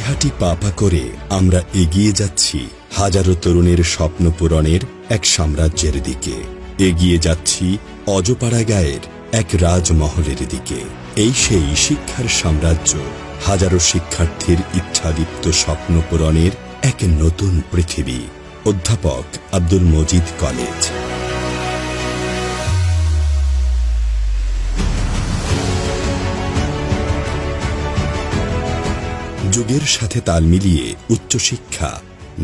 হাঁটি পা করে আমরা এগিয়ে যাচ্ছি হাজারো তরুণের স্বপ্ন পূরণের এক সাম্রাজ্যের দিকে। এগিয়ে যাচ্ছি অজপাড়া গায়ের এক রাজমহলের দিকে। এই সেই শিক্ষার সাম্রাজ্য, হাজারো শিক্ষার্থীর ইচ্ছাদীপ্ত স্বপ্ন পূরণের এক নতুন পৃথিবী। অধ্যাপক আব্দুল মজিদ কলেজ। যুগের সাথে তাল মিলিয়ে উচ্চশিক্ষা,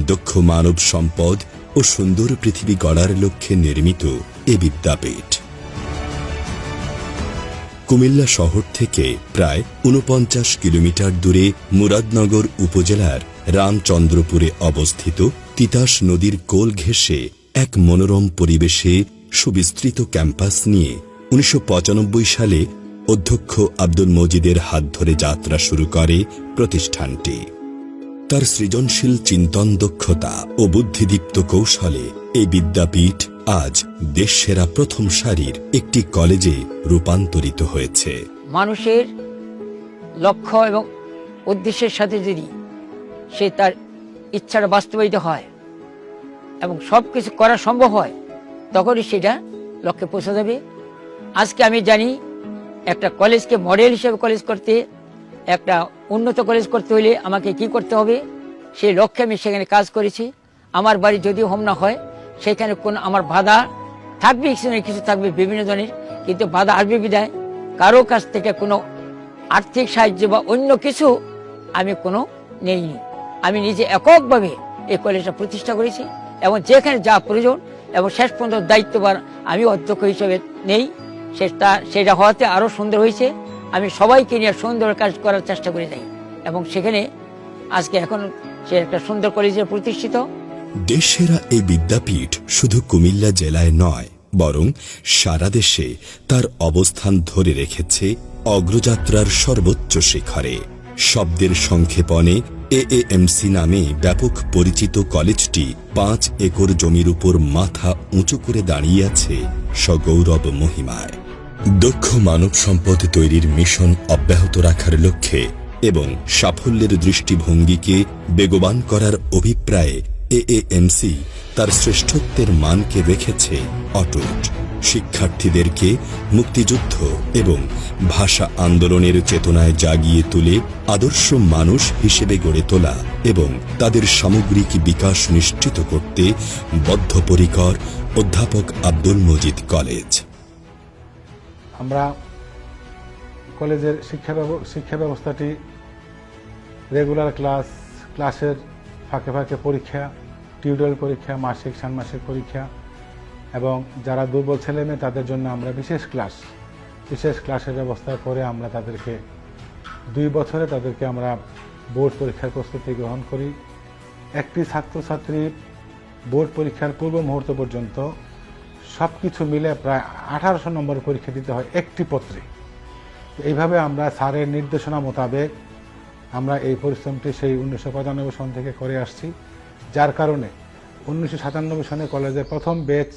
দক্ষ মানব সম্পদ ও সুন্দর পৃথিবী গড়ার লক্ষ্যে নির্মিত এ বিদ্যাপীঠ কুমিল্লা শহর থেকে প্রায় ৪৯ কিলোমিটার দূরে মুরাদনগর উপজেলার রামচন্দ্রপুরে অবস্থিত তিতাস নদীর কোল ঘেঁষে এক মনোরম পরিবেশে সুবিস্তৃত ক্যাম্পাস নিয়ে ১৯৯৫ সালে অধ্যক্ষ আব্দুল মজিদের হাত ধরে যাত্রা শুরু করে প্রতিষ্ঠানটি। তার সৃজনশীল চিন্তন, দক্ষতা ও বুদ্ধিদীপ্ত কৌশলে এই বিদ্যাপীঠ আজ দেশসেরা প্রথম সারির একটি কলেজে রূপান্তরিত হয়েছে। মানুষের লক্ষ্য এবং উদ্দেশ্যের সাথে যদি সে তার ইচ্ছাটা বাস্তবায়িত হয় এবং সব কিছু করা সম্ভব হয়, তখনই সেটা লক্ষ্যে পৌঁছে যাবে। আজকে আমি জানি একটা কলেজকে মডেল হিসেবে কলেজ করতে, একটা উন্নত কলেজ করতে হলে আমাকে কি করতে হবে, সেই লক্ষ্যে আমি সেখানে কাজ করেছি। আমার বাড়ি যদিও হোম না হয়, সেখানে কোনো আমার বাধা থাকবে, কিছু থাকবে বিভিন্ন ধরনের, কিন্তু বাধা আসবে বিদায় কারো কাছ থেকে কোনো আর্থিক সাহায্য বা অন্য কিছু আমি কোনো নেইনি। আমি নিজে এককভাবে এই কলেজটা প্রতিষ্ঠা করেছি এবং যেখানে যা প্রয়োজন এবং শেষ পর্যন্ত দায়িত্বভার আমি অধ্যক্ষ হিসেবে নেই। সেটা হওয়াতে আরও সুন্দর হয়েছে। আমি সবাইকে নিয়ে সুন্দর কাজ করার চেষ্টা করে যাই এবং সেখানে আজকে এখন সে একটা সুন্দর কলেজে প্রতিষ্ঠিত। দেশসেরা এই বিদ্যাপীঠ শুধু কুমিল্লা জেলায় নয়, বরং সারা দেশে তার অবস্থান ধরে রেখেছে অগ্রযাত্রার সর্বোচ্চ শিখরে। শব্দের সংক্ষেপণে এএএমসি নামে ব্যাপক পরিচিত কলেজটি ৫ একর জমির উপর মাথা উঁচু করে দাঁড়িয়ে আছে সগৌরব মহিমায়। দক্ষ মানব সম্পদ তৈরির মিশন অব্যাহত রাখার লক্ষ্যে এবং সাফল্যের দৃষ্টিভঙ্গিকে বেগবান করার অভিপ্রায়ে এএএমসি তার শ্রেষ্ঠত্বের মানকে রেখেছে অটুট। শিক্ষার্থীদেরকে মুক্তিযুদ্ধ এবং ভাষা আন্দোলনের চেতনায় জাগিয়ে তুলে আদর্শ মানুষ হিসেবে গড়ে তোলা এবং তাদের সামগ্রিক বিকাশ নিশ্চিত করতে বদ্ধপরিকর অধ্যাপক আব্দুল মজিদ কলেজ। আমরা কলেজের শিক্ষা ব্যবস্থাটি রেগুলার ক্লাসের ফাঁকে ফাঁকে পরীক্ষা, টিউটোরিয়াল পরীক্ষা, মাসিক ষান্মাসিক পরীক্ষা এবং যারা দুর্বল ছেলেমেয়ে তাদের জন্য আমরা বিশেষ ক্লাসের ব্যবস্থা করে আমরা তাদেরকে 2 বছরে তাদেরকে আমরা বোর্ড পরীক্ষার প্রস্তুতি গ্রহণ করি। একটি ছাত্রছাত্রী বোর্ড পরীক্ষার পূর্ব মুহূর্ত পর্যন্ত সব কিছু মিলে প্রায় 1800 নম্বর পরীক্ষা দিতে হয় একটি পত্রে। এইভাবে আমরা স্যারের নির্দেশনা মোতাবেক আমরা এই পরিশ্রমটি সেই 1995 সন থেকে করে আসছি, যার কারণে 1997 সনে কলেজের প্রথম ব্যাচ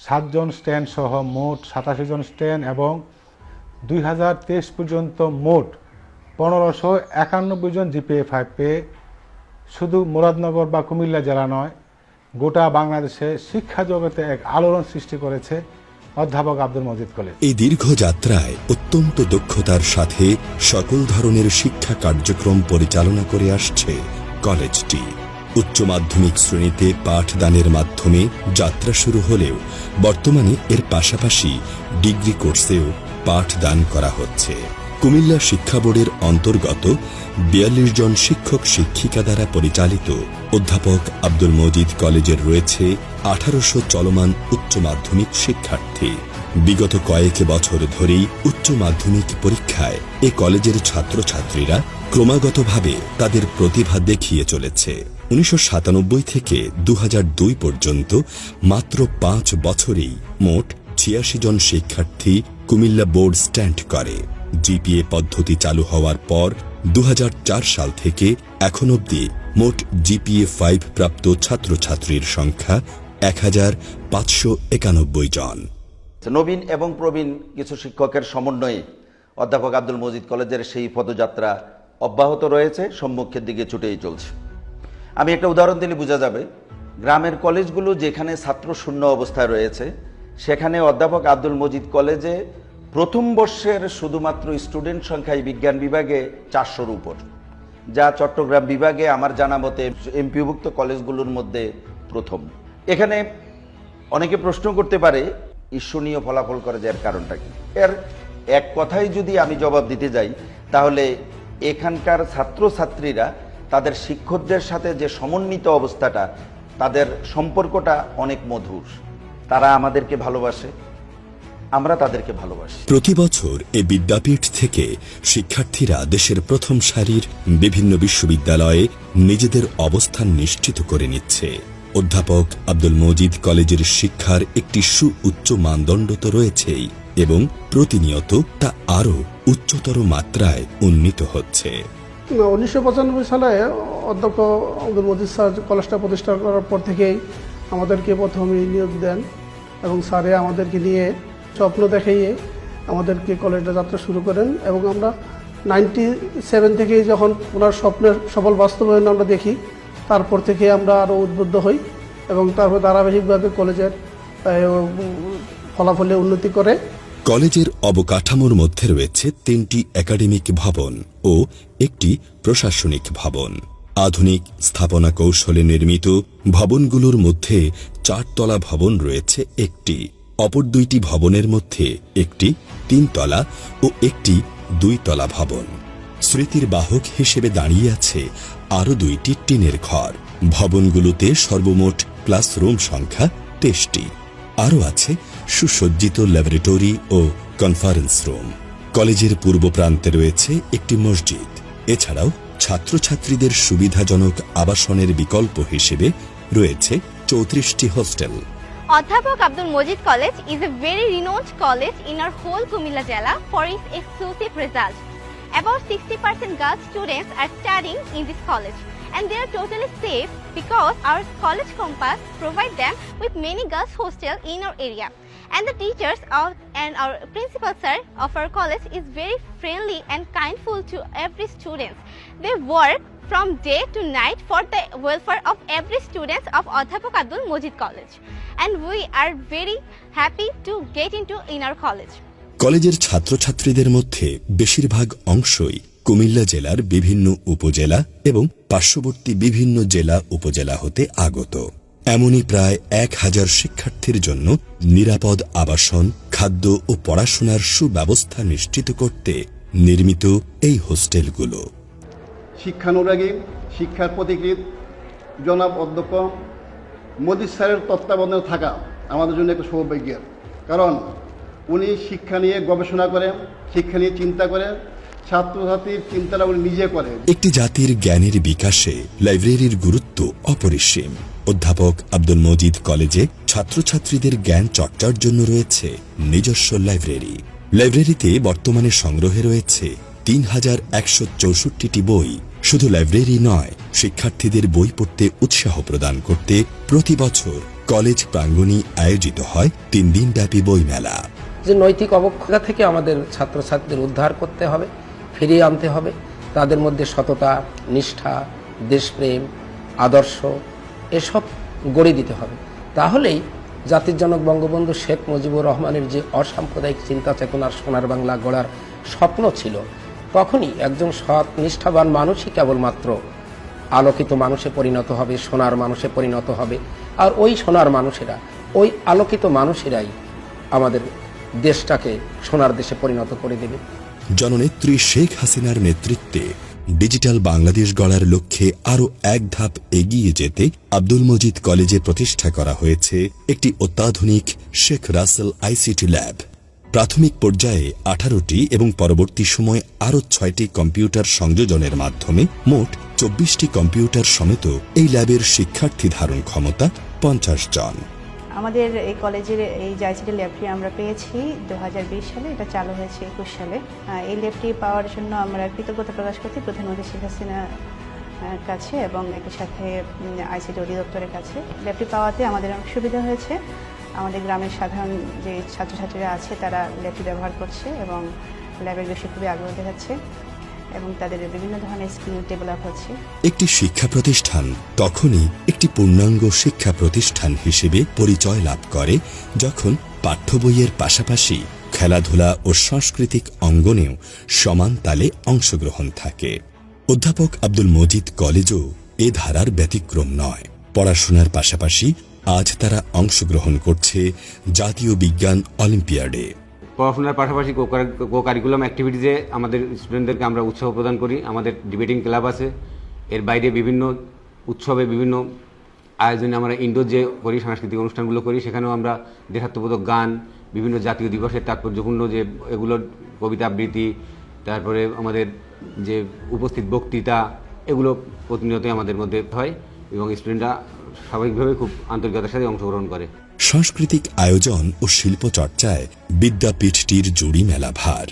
7 জন স্ট্যান্ড সহ মোট 87 জন স্ট্যান্ড এবং 2023 পর্যন্ত মোট 1591 জন জিপিএ 5 পেয়ে শুধু মুরাদনগর বা কুমিল্লা জেলা নয়, গোটা বাংলাদেশে শিক্ষা জগতে এক আলোড়ন সৃষ্টি করেছে অধ্যাপক আব্দুল মজিদ কলেজ। এই দীর্ঘ যাত্রায় অত্যন্ত দক্ষতার সাথে সকল ধরনের শিক্ষা কার্যক্রম পরিচালনা করে আসছে কলেজটি। উচ্চ মাধ্যমিক শ্রেণীতে পাঠদানের মাধ্যমে যাত্রা শুরু হলেও বর্তমানে এর পাশাপাশি ডিগ্রি কোর্সেও পাঠদান করা হচ্ছে। কুমিল্লা শিক্ষা বোর্ডের অন্তর্গত ৪২ জন শিক্ষক শিক্ষিকা দ্বারা পরিচালিত অধ্যাপক আব্দুল মজিদ কলেজের রয়েছে 1800 চলমান উচ্চ মাধ্যমিক শিক্ষার্থী। বিগত কয়েক বছর ধরেই উচ্চ মাধ্যমিক পরীক্ষায় এ কলেজের ছাত্রছাত্রীরা ক্রমাগতভাবে তাদের প্রতিভা দেখিয়ে চলেছে। 1997 থেকে 2002 পর্যন্ত মাত্র 5 বছরেই মোট 86 জন শিক্ষার্থী কুমিল্লা বোর্ড স্ট্যান্ড করে। জিপিএ পদ্ধতি চালু হওয়ার পর 2004 সাল থেকে এখন অবধি মোট জিপিএ 5 প্রাপ্ত ছাত্রছাত্রীর সংখ্যা 1591 জন। নবীন এবং প্রবীণ কিছু শিক্ষকের সমন্বয়ে অধ্যাপক আব্দুল মজিদ কলেজের সেই পদযাত্রা অব্যাহত রয়েছে, সম্মুখের দিকে ছুটেই চলছে। আমি একটা উদাহরণ দিলে বোঝা যাবে, গ্রামের কলেজগুলো যেখানে ছাত্র শূন্য অবস্থায় রয়েছে, সেখানে অধ্যাপক আব্দুল মজিদ কলেজে প্রথম বর্ষের শুধুমাত্র স্টুডেন্ট সংখ্যায় বিজ্ঞান বিভাগে 400-র উপর, যা চট্টগ্রাম বিভাগে আমার জানা মতে এমপিভুক্ত কলেজগুলোর মধ্যে প্রথম। এখানে অনেকে প্রশ্ন করতে পারে ঈর্ষণীয় ফলাফল করে যাওয়ার কারণটা কি। এর এক কথাই যদি আমি জবাব দিতে যাই, তাহলে এখানকার ছাত্রছাত্রীরা তাদের শিক্ষকদের সাথে যে সমন্বিত অবস্থাটা, তাদের সম্পর্কটা অনেক মধুর। তারা আমাদেরকে ভালোবাসে, আমরা তাদেরকে ভালোবাসি। প্রতি বছর এই বিদ্যাপীঠ থেকে শিক্ষার্থীরা দেশের প্রথম সারির বিভিন্ন বিশ্ববিদ্যালয়ে নিজেদের অবস্থান নিশ্চিত করে নিচ্ছে। অধ্যাপক আব্দুল মজিদ কলেজের শিক্ষার একটি সুউচ্চ মানদণ্ড তো রয়েছেই, এবং প্রতিনিয়ত তা আরও উচ্চতর মাত্রায় উন্নীত হচ্ছে। 1995 সালে অধ্যক্ষ আব্দুল মজিদ স্যার কলেজটা প্রতিষ্ঠা করার পর থেকেই আমাদেরকে প্রথমে নিয়োগ দেন, এবং স্যারে আমাদেরকে নিয়ে স্বপ্ন দেখাইয়ে আমাদেরকে কলেজটা যাত্রা শুরু করেন। এবং আমরা 97 থেকেই যখন ওনার স্বপ্নের সফল বাস্তবায়ন আমরা দেখি, তারপর থেকে আমরা আরও উদ্বুদ্ধ হই, এবং তারপর ধারাবাহিকভাবে কলেজের ফলাফলে উন্নতি করে। কলেজের অবকাঠামোর মধ্যে রয়েছে 3টি একাডেমিক ভবন ও একটি প্রশাসনিক ভবন। আধুনিক স্থাপনা কৌশলে নির্মিত ভবনগুলোর মধ্যে 4 তলা ভবন রয়েছে একটি, অপর 2টি ভবনের মধ্যে একটি 3 তলা ও একটি 2 তলা ভবন। স্মৃতির বাহক হিসেবে দাঁড়িয়ে আছে আরও 2টি টিনের ঘর। ভবনগুলোতে সর্বমোট ক্লাসরুম সংখ্যা 23টি। আরও আছে সুসজ্জিত ল্যাবরেটরি ও কনফারেন্স রুম। কলেজের পূর্ব প্রান্তে রয়েছে একটি মসজিদ। এছাড়াও ছাত্রছাত্রীদের সুবিধাজনক আবাসনের বিকল্প হিসেবে রয়েছে 34টি hostel. Adhyapak Abdul Mojid College is a very renowned college in our whole Kumilla Jela for its exclusive results. About 60% girls students are studying in this college, and they are totally safe because our college campus provide them with many girls hostel in our area. And the teachers and our principal sir of our college is very friendly and kindful to every student. They work from day to night for the welfare of every student of Adhyapak Abdul Mojid College, and we are very happy to get into in our college. কলেজের ছাত্রছাত্রীদের মধ্যে বেশিরভাগ অংশই কুমিল্লা জেলার বিভিন্ন উপজেলা এবং পার্শ্ববর্তী বিভিন্ন জেলা উপজেলা হতে আগত। এমনই প্রায় 1000 শিক্ষার্থীর জন্য নিরাপদ আবাসন, খাদ্য ও পড়াশোনার সুব্যবস্থা নিশ্চিত করতে নির্মিত এই হোস্টেলগুলো। শিক্ষানুরাগী, শিক্ষার পথিকৃৎ জনাব অধ্যক্ষ মজিদ স্যারের তত্ত্বাবধানে থাকা আমাদের জন্য একটা সৌভাগ্যের, কারণ উনি শিক্ষা নিয়ে গবেষণা করেন, শিক্ষা নিয়ে চিন্তা করেন, ছাত্রছাত্রীর চিন্তাটা উনি নিজে করেন। একটি জাতির জ্ঞানের বিকাশে লাইব্রেরির গুরুত্ব অপরিসীম। অধ্যাপক আব্দুল মজিদ কলেজে ছাত্রছাত্রীদের জ্ঞান চর্চার জন্য রয়েছে নিজস্ব লাইব্রেরি। লাইব্রেরিতে বর্তমানে সংগ্রহে রয়েছে 3164টি বই। শুধু লাইব্রেরি নয়, শিক্ষার্থীদের বই পড়তে উৎসাহ প্রদান করতে প্রতি বছর কলেজ প্রাঙ্গণে আয়োজিত হয় 3 দিনব্যাপী বইমেলা। যে নৈতিক অবক্ষয়তা থেকে আমাদের ছাত্রছাত্রীদের উদ্ধার করতে হবে, ফিরিয়ে আনতে হবে। তাদের মধ্যে সততা, নিষ্ঠা, দেশপ্রেম, আদর্শ এসব গড়ে দিতে হবে। তাহলেই জাতির জনক বঙ্গবন্ধু শেখ মুজিবুর রহমানের যে অসাম্প্রদায়িক চিন্তা চেতনার সোনার বাংলা গড়ার স্বপ্ন ছিল, তখনই একজন সৎ নিষ্ঠাবান মানুষই কেবলমাত্র আলোকিত মানুষে পরিণত হবে, সোনার মানুষে পরিণত হবে। আর ওই সোনার মানুষেরা, ওই আলোকিত মানুষেরাই আমাদের দেশটাকে সোনার দেশে পরিণত করে দেবে। জননেত্রী শেখ হাসিনার নেতৃত্বে ডিজিটাল বাংলাদেশ গড়ার লক্ষ্যে আরও এক ধাপ এগিয়ে যেতে আব্দুল মজিদ কলেজে প্রতিষ্ঠা করা হয়েছে একটি অত্যাধুনিক শেখ রাসেল আইসিটি ল্যাব। প্রাথমিক পর্যায়ে 18টি এবং পরবর্তী সময়ে আরও 6টি কম্পিউটার সংযোজনের মাধ্যমে মোট 24টি কম্পিউটার সমেত এই ল্যাবের শিক্ষার্থী ধারণ ক্ষমতা 50 জন। আমাদের এই কলেজের এই আইসিটি ল্যাবটি আমরা পেয়েছি 2020 সালে, এটা চালু হয়েছে 21 সালে। এই ল্যাবটি পাওয়ার জন্য আমরা কৃতজ্ঞতা প্রকাশ করছি প্রধানমন্ত্রী শেখ হাসিনার কাছে এবং একই সাথে আইসিটি অধিদপ্তরের কাছে। ল্যাবটি পাওয়াতে আমাদের অনেক সুবিধা হয়েছে। আমাদের গ্রামের সাধারণ যে ছাত্রছাত্রীরা আছে তারা ল্যাবটি ব্যবহার করছে এবং ল্যাবের বিষয়ে খুবই আগ্রহ দেখাচ্ছে। এবং তাদের বিভিন্ন ধরনের স্কিল ডেভেলপ হচ্ছে। একটি শিক্ষা প্রতিষ্ঠান তখনই একটি পূর্ণাঙ্গ শিক্ষা প্রতিষ্ঠান হিসেবে পরিচয় লাভ করে যখন পাঠ্য বইয়ের পাশাপাশি খেলাধুলা ও সাংস্কৃতিক অঙ্গনেও সমান তালে অংশগ্রহণ থাকে। অধ্যাপক আব্দুল মজিদ কলেজও এ ধারার ব্যতিক্রম নয়। পড়াশোনার পাশাপাশি আজ তারা অংশগ্রহণ করছে জাতীয় বিজ্ঞান অলিম্পিয়াডে। পড়াশোনার পাশাপাশি কো কারিকুলাম অ্যাক্টিভিটিজে আমাদের স্টুডেন্টদেরকে আমরা উৎসাহ প্রদান করি। আমাদের ডিবেটিং ক্লাব আছে, এর বাইরে বিভিন্ন উৎসবে বিভিন্ন আয়োজনে আমরা ইনডোর যে করি, সাংস্কৃতিক অনুষ্ঠানগুলো করি, সেখানেও আমরা দেশাত্মবোধক গান, বিভিন্ন জাতীয় দিবসের তাৎপর্যপূর্ণ যে এগুলোর কবিতা আবৃত্তি, তারপরে আমাদের যে উপস্থিত বক্তৃতা, এগুলো প্রতিনিয়তই আমাদের মধ্যে হয় এবং স্টুডেন্টরা স্বাভাবিকভাবে খুব আন্তরিকতার সাথে অংশগ্রহণ করে। সাংস্কৃতিক আয়োজন ও শিল্প চর্চায় বিদ্যাপীঠটির জুড়ি মেলা ভার।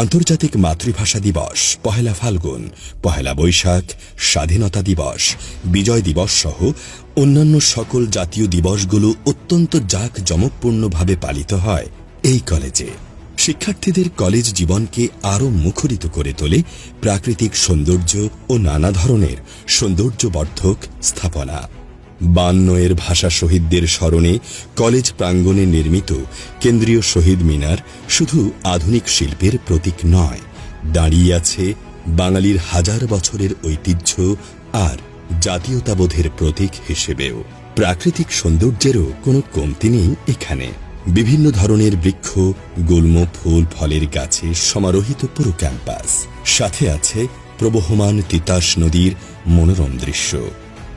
আন্তর্জাতিক মাতৃভাষা দিবস, পহেলা ফাল্গুন, পহেলা বৈশাখ, স্বাধীনতা দিবস, বিজয় দিবস সহ অন্যান্য সকল জাতীয় দিবসগুলো অত্যন্ত জাঁকজমকপূর্ণভাবে পালিত হয় এই কলেজে। শিক্ষার্থীদের কলেজ জীবনকে আরও মুখরিত করে তোলে প্রাকৃতিক সৌন্দর্য ও নানা ধরনের সৌন্দর্যবর্ধক স্থাপনা। 52 ভাষা শহীদদের স্মরণে কলেজ প্রাঙ্গণে নির্মিত কেন্দ্রীয় শহীদ মিনার শুধু আধুনিক শিল্পের প্রতীক নয়, দাঁড়িয়ে আছে বাঙালির হাজার বছরের ঐতিহ্য আর জাতীয়তাবোধের প্রতীক হিসেবেও। প্রাকৃতিক সৌন্দর্যেরও কোনো কমতি নেই এখানে। বিভিন্ন ধরনের বৃক্ষ, গুল্ম, ফুল, ফলের গাছে সমারোহিত পুরো ক্যাম্পাস। সাথে আছে প্রবহমান তিতাস নদীর মনোরম দৃশ্য।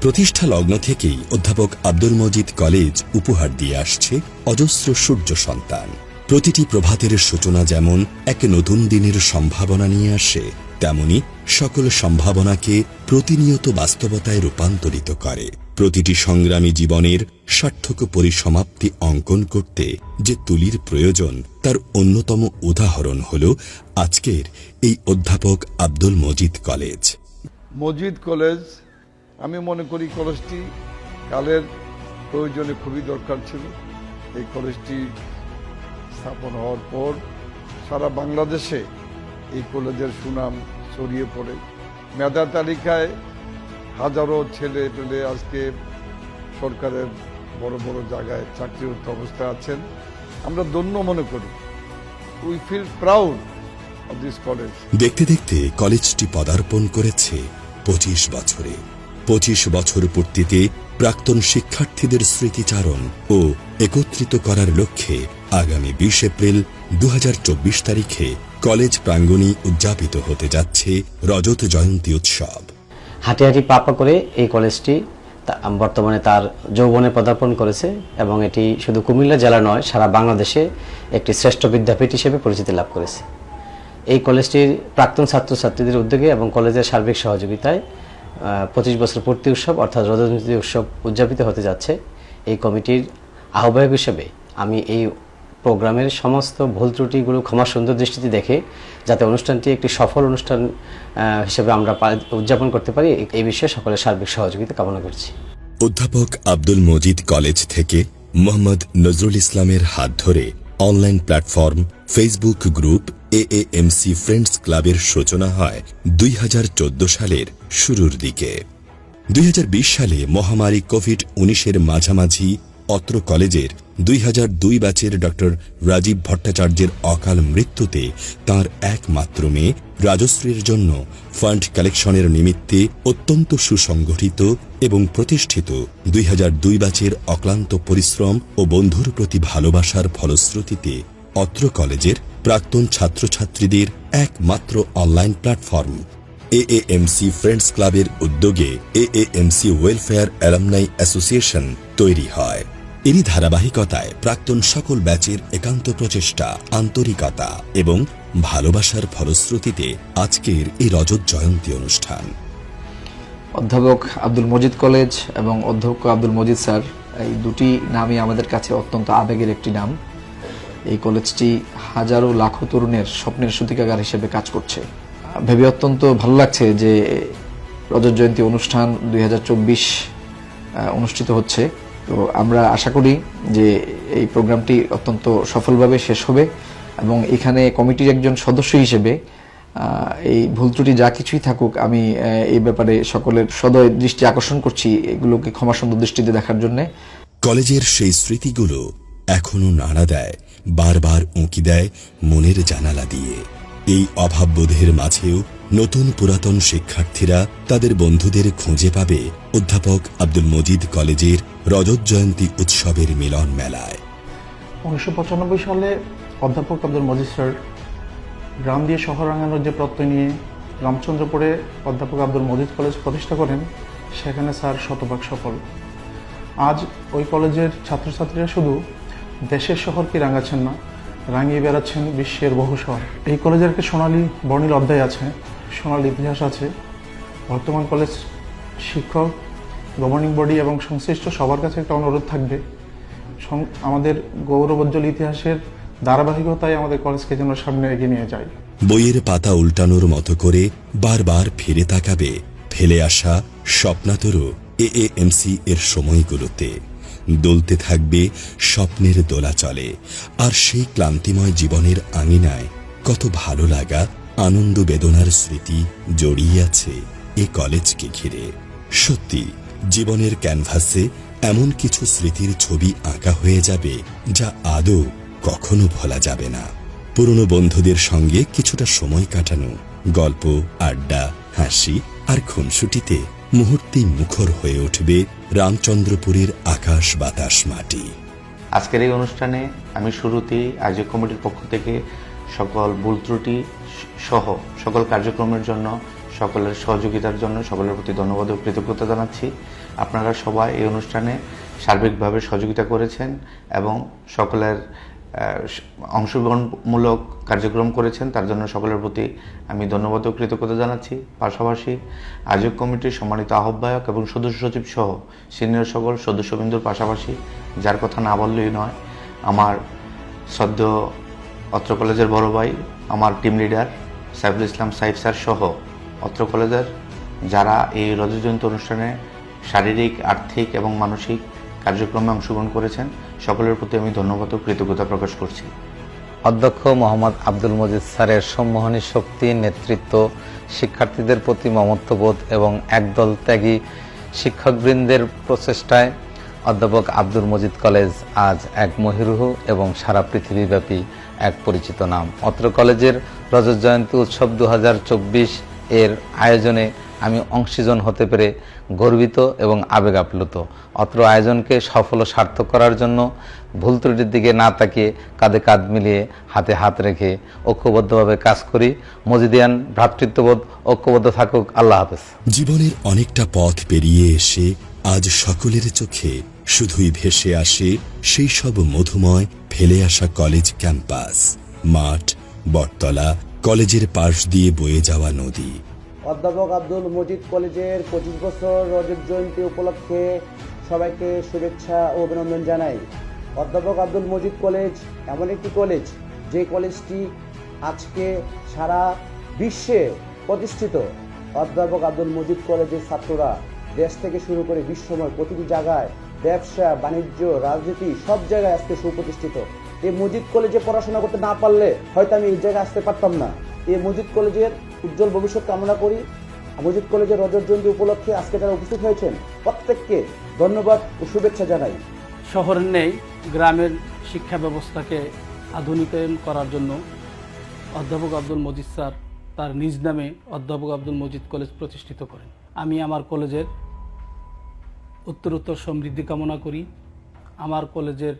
প্রতিষ্ঠা লগ্ন থেকেই অধ্যাপক আব্দুল মজিদ কলেজ উপহার দিয়ে আসছে অজস্র সূর্য সন্তান। প্রতিটি প্রভাতের সূচনা যেমন এক নতুন দিনের সম্ভাবনা নিয়ে আসে, তেমনি সকল সম্ভাবনাকে প্রতিনিয়ত বাস্তবতায় রূপান্তরিত করে। প্রতিটি সংগ্রামী জীবনের সার্থক পরিসমাপ্তি অঙ্কন করতে যে তুলির প্রয়োজন, তার অন্যতম উদাহরণ হল আজকের এই অধ্যাপক আব্দুল মজিদ কলেজ। মজিদ কলেজ, আমি মনে করি কলেজটি কালের প্রয়োজনে খুবই দরকার ছিল। এই কলেজটি স্থাপন হওয়ার পর সারা বাংলাদেশে এই কলেজের সুনাম ছড়িয়ে পড়ে। মেধা তালিকায় হাজারো ছেলে পেলে আজকে সরকারের বড় বড় জায়গায় চাকরিরত অবস্থায় আছেন। আমরা ধন্য মনে করি। We feel proud of this college. দেখতে দেখতে কলেজটি পদার্পণ করেছে 25 বছরে। 25 বছর পূর্তিতে প্রাক্তন শিক্ষার্থীদের স্মৃতিচারণ ও একত্রিত করার লক্ষ্যে আগামী 20 এপ্রিল 2024 তারিখে কলেজ প্রাঙ্গণে উদযাপিত হতে যাচ্ছে রজত জয়ন্তী উৎসব। হাঁটি হাঁটি পাপা করে এই কলেজটি বর্তমানে তার যৌবনে পদার্পণ করেছে এবং এটি শুধু কুমিল্লা জেলা নয়, সারা বাংলাদেশে একটি শ্রেষ্ঠ বিদ্যাপীঠ হিসেবে পরিচিতি লাভ করেছে। এই কলেজটির প্রাক্তন ছাত্রছাত্রীদের উদ্যোগে এবং কলেজের সার্বিক সহযোগিতায় 25 বছর পূর্তি উৎসব অর্থাৎ রজত জয়ন্তী উৎসব উদযাপিত হতে যাচ্ছে। এই কমিটির আহ্বায়ক হিসেবে আমি এই প্রোগ্রামের সমস্ত ভুল ত্রুটিগুলো ক্ষমা সুন্দর দৃষ্টিতে দেখে যাতে অনুষ্ঠানটি একটি সফল অনুষ্ঠান হিসেবে আমরা উদযাপন করতে পারি, এই বিষয়ে সকলের সার্বিক সহযোগিতা কামনা করছি। অধ্যাপক আব্দুল মজিদ কলেজ থেকে মোহাম্মদ নজরুল ইসলামের হাত ধরে online platform, Facebook group AAMC friends ক্লাবের সূচনা হয় 2014 সালের শুরুর দিকে। 2020 সালে মহামারী কোভিড-19 মাঝামাঝি অত্র কলেজের 2002 ব্যাচের ডক্টর রাজীব ভট্টাচার্যের অকাল মৃত্যুতে তাঁর একমাত্র মেয়ে রাজশ্রীর জন্য ফান্ড কালেকশনের নিমিত্তে অত্যন্ত সুসংগঠিত এবং প্রতিষ্ঠিত 2002 ব্যাচের অক্লান্ত পরিশ্রম ও বন্ধুর প্রতি ভালোবাসার ফলশ্রুতিতে অত্র কলেজের প্রাক্তন ছাত্রছাত্রীদের একমাত্র অনলাইন প্ল্যাটফর্ম এএএমসি ফ্রেন্ডস ক্লাবের উদ্যোগে এএএমসি ওয়েলফেয়ার অ্যালামনাই অ্যাসোসিয়েশন তৈরি হয়। এরই ধারাবাহিকতায় প্রাক্তন সকল ব্যাচের একান্ত প্রচেষ্টা, আন্তরিকতা এবং ভালোবাসার ফলশ্রুতিতে আজকের এই রজত জয়ন্তী অনুষ্ঠান। অধ্যাপক আব্দুল মজিদ কলেজ এবং অধ্যক্ষ আব্দুল মজিদ স্যার, এই দুটি নামই আমাদের কাছে অত্যন্ত আবেগের একটি নাম। এই কলেজটি হাজারো লাখো তরুণের স্বপ্নের সূতিকাগার হিসেবে কাজ করছে। ভেবে অত্যন্ত ভালো লাগছে যে রজত জয়ন্তী অনুষ্ঠান 2024 অনুষ্ঠিত হচ্ছে। তো আমরা আশা করি যে এই প্রোগ্রামটি অত্যন্ত সফলভাবে শেষ হবে এবং এখানে কমিটির একজন সদস্য হিসেবে এই ভুল ত্রুটি যা কিছুই থাকুক, আমি এই ব্যাপারে সকলের সদয় দৃষ্টি আকর্ষণ করছি এগুলোকে ক্ষমাসুন্দর দৃষ্টিতে দেখার জন্যে। কলেজের সেই স্মৃতিগুলো এখনো নাড়া দেয়, বারবার উঁকি দেয় মনের জানালা দিয়ে। এই অভাববোধের মাঝেও নতুন পুরাতন শিক্ষার্থীরা তাদের বন্ধুদের খুঁজে পাবে অধ্যাপক আব্দুল মজিদ কলেজের রজত জয়ন্তী উৎসবের মিলন মেলায়। 1995 সালে অধ্যাপক আব্দুল মজিদ স্যার গ্রাম দিয়ে শহর রাঙানোর যে প্রত্যয় নিয়ে রামচন্দ্রপুরে অধ্যাপক আব্দুল মজিদ কলেজ প্রতিষ্ঠা করেন, সেখানে স্যার শতভাগ সফল। আজ ওই কলেজের ছাত্রছাত্রীরা শুধু দেশের শহরকে রাঙাচ্ছেন না, রাঙিয়ে বেড়াচ্ছেন বিশ্বের বহু শহর। এই কলেজের একটা সোনালী বর্ণিল অধ্যায় আছে, সোনালী ইতিহাস আছে। বর্তমান কলেজ শিক্ষক, গভর্নিং বডি এবং সংশ্লিষ্ট সবার কাছে একটা অনুরোধ থাকবে, আমাদের গৌরবোজ্জ্বল ইতিহাসের ধারাবাহিকতায় আমাদের কলেজকে যেন সামনে এগিয়ে নিয়ে যায়। বইয়ের পাতা উল্টানোর মতো করে বারবার ফিরে তাকাবে ফেলে আসা স্বপ্নাতরু এএএমসি এর সময়গুলোতে। দোলতে থাকবে স্বপ্নের দোলাচলে, আর সেই ক্লান্তিময় জীবনের আঙিনায় কত ভালো লাগা, আনন্দ বেদনার স্মৃতি জড়িয়ে আছে এ কলেজকে ঘিরে। সত্যি জীবনের ক্যানভাসে এমন কিছু স্মৃতির ছবি আঁকা হয়ে যাবে যা আদৌ কখনো ভোলা যাবে না। পুরনো বন্ধুদের সঙ্গে কিছুটা সময় কাটানো, গল্প, আড্ডা, হাসি আর খুনসুটিতে মুহূর্তেই মুখর হয়ে উঠবে রামচন্দ্রপুরের আকাশ বাতাস মাটি। আজকের এই অনুষ্ঠানে আমি শুরুতেই আয়োজক কমিটির পক্ষ থেকে সকল ভুল ত্রুটি সহ সকল কার্যক্রমের জন্য সকলের সহযোগিতার জন্য সকলের প্রতি ধন্যবাদ ও কৃতজ্ঞতা জানাচ্ছি। আপনারা সবাই এই অনুষ্ঠানে সার্বিকভাবে সহযোগিতা করেছেন এবং সকলের অংশগ্রহণমূলক কার্যক্রম করেছেন, তার জন্য সকলের প্রতি আমি ধন্যবাদ ও কৃতজ্ঞতা জানাচ্ছি। পাশাপাশি আয়োজক কমিটির সম্মানিত আহ্বায়ক এবং সদস্য সচিব সহ সিনিয়র সকল সদস্যবৃন্দর পাশাপাশি যার কথা না বললেই নয়, আমার সদ্য অত্র কলেজের বড় ভাই, আমার team leader Saiful Islam Saif sir সহ অত্র কলেজের যারা এই রজত জয়ন্তী অনুষ্ঠানে শারীরিক, আর্থিক এবং মানসিক কার্যক্রমে অংশগ্রহণ করেছেন, সকলের প্রতি আমি ধন্যবাদ ও কৃতজ্ঞতা প্রকাশ করছি। অধ্যক্ষ মোহাম্মদ আব্দুল মজিদ স্যারের সম্মোহনী শক্তি, নেতৃত্ব, শিক্ষার্থীদের প্রতি মমত্ববোধ এবং একদল ত্যাগী শিক্ষকবৃন্দের প্রচেষ্টায় অধ্যাপক আব্দুল মজিদ কলেজ আজ এক মহিরুহ এবং সারা পৃথিবীব্যাপী এক পরিচিত নাম। অত্র কলেজের রজত জয়ন্তী উৎসব 2024 এর আয়োজনে আমি অংশীজন হতে পেরে গর্বিত এবং আবেগ আপ্লুত। অত্র আয়োজনকে সফল ও সার্থক করার জন্য ভুল ত্রুটির দিকে না তাকিয়ে কাঁধে কাঁধ মিলিয়ে হাতে হাত রেখে ঐক্যবদ্ধভাবে কাজ করি। মজিদিয়ান ভ্রাতৃত্ববোধ ঐক্যবদ্ধ থাকুক। আল্লাহ হাফেজ। জীবনের অনেকটা পথ পেরিয়ে এসে আজ সকলের চোখে শুধুই ভেসে আসে সেই সব মধুময় ফেলে আসা কলেজ ক্যাম্পাস, মাঠ, বটতলা, কলেজের পাশ দিয়ে বয়ে যাওয়া নদী। অধ্যাপক আব্দুল মজিদ কলেজের 25 বছর রজত জয়ন্তী উপলক্ষে সবাইকে শুভেচ্ছা ও অভিনন্দন জানাই। অধ্যাপক আব্দুল মজিদ কলেজ এমন একটি কলেজ, যে কলেজটি আজকে সারা বিশ্বে প্রতিষ্ঠিত। অধ্যাপক আব্দুল মজিদ কলেজের ছাত্ররা দেশ থেকে শুরু করে বিশ্বময় প্রতিটি জায়গায় ব্যবসা, বাণিজ্য, রাজনীতি সব জায়গায় আজকে সুপ্রতিষ্ঠিত। এই মজিদ কলেজে পড়াশোনা করতে না পারলে হয়তো আমি এই জায়গায় আসতে পারতাম না। এই মজিদ কলেজের উজ্জ্বল ভবিষ্যৎ কামনা করি। মজিদ কলেজের রজত জয়ন্তী উপলক্ষে আজকে যারা উপস্থিত হয়েছেন প্রত্যেককে ধন্যবাদ ও শুভেচ্ছা জানাই। শহরের নেই গ্রামের শিক্ষা ব্যবস্থাকে আধুনিকায়ন করার জন্য অধ্যাপক আব্দুল মজিদ স্যার তার নিজ নামে অধ্যাপক আব্দুল মজিদ কলেজ প্রতিষ্ঠিত করেন। আমি আমার কলেজের উত্তরোত্তর সমৃদ্ধি কামনা করি। আমার কলেজের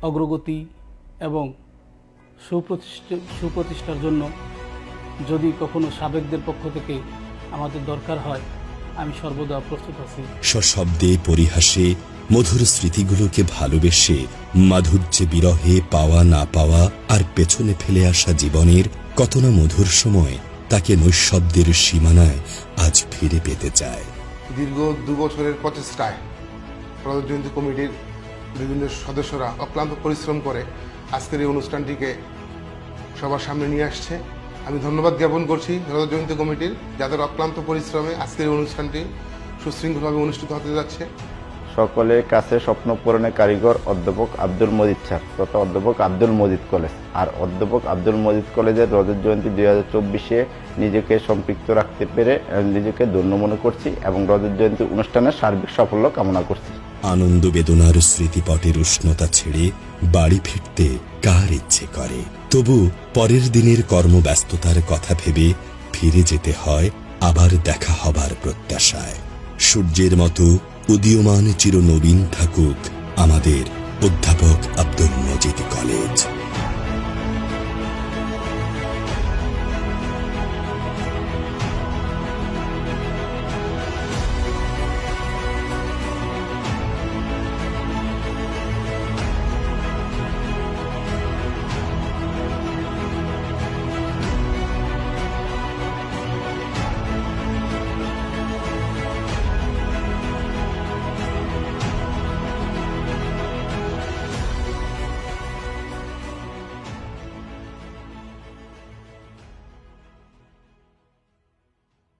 অগ্রগতি এবং সুপ্রতিষ্ঠার জন্য যদি কখনো সাবেকদের পক্ষ থেকে আমাদের দরকার হয়, আমি সর্বদা প্রস্তুত আছি। সশব্দে পরিহাসে মধুর স্মৃতিগুলোকে ভালোবেসে মাধুর্যে বিরহে পাওয়া না পাওয়া আর পেছনে ফেলে আসা জীবনের কত না মধুর সময় তাকে নৈঃশব্দের সীমানায় আজ ফিরে পেতে চায়। দীর্ঘ 2 বছরের প্রচেষ্টায় রজত জয়ন্তী কমিটির বিভিন্ন সদস্যরা অক্লান্ত পরিশ্রম করে আজকের এই অনুষ্ঠানটিকে সবার সামনে নিয়ে আসছে। আমি ধন্যবাদ জ্ঞাপন করছি রজত জয়ন্তী কমিটির, যাদের অক্লান্ত পরিশ্রমে আজকের এই অনুষ্ঠানটি সুশৃঙ্খলভাবে অনুষ্ঠিত হতে যাচ্ছে। সকলের কাছে স্বপ্ন পূরণের কারিগর অধ্যাপক আব্দুল মজিদ স্যার তথা অধ্যাপক আব্দুল মজিদ কলেজ। আর অধ্যাপক আব্দুল মজিদ কলেজের রজত জয়ন্তী 2024-এ নিজেকে সম্পৃক্ত রাখতে পেরে নিজেকে ধন্য মনে করছি এবং রজত জয়ন্তী অনুষ্ঠানের সার্বিক সাফল্য কামনা করছি। আনন্দ বেদনার স্মৃতিপটের উষ্ণতা ছেড়ে বাড়ি ফিরতে কার ইচ্ছে করে, তবু পরের দিনের কর্মব্যস্ততার কথা ভেবে ফিরে যেতে হয় আবার দেখা হবার প্রত্যাশায়। সূর্যের মতো উদীয়মান চিরনবীন থাকুক আমাদের অধ্যাপক আব্দুল মজিদ কলেজ।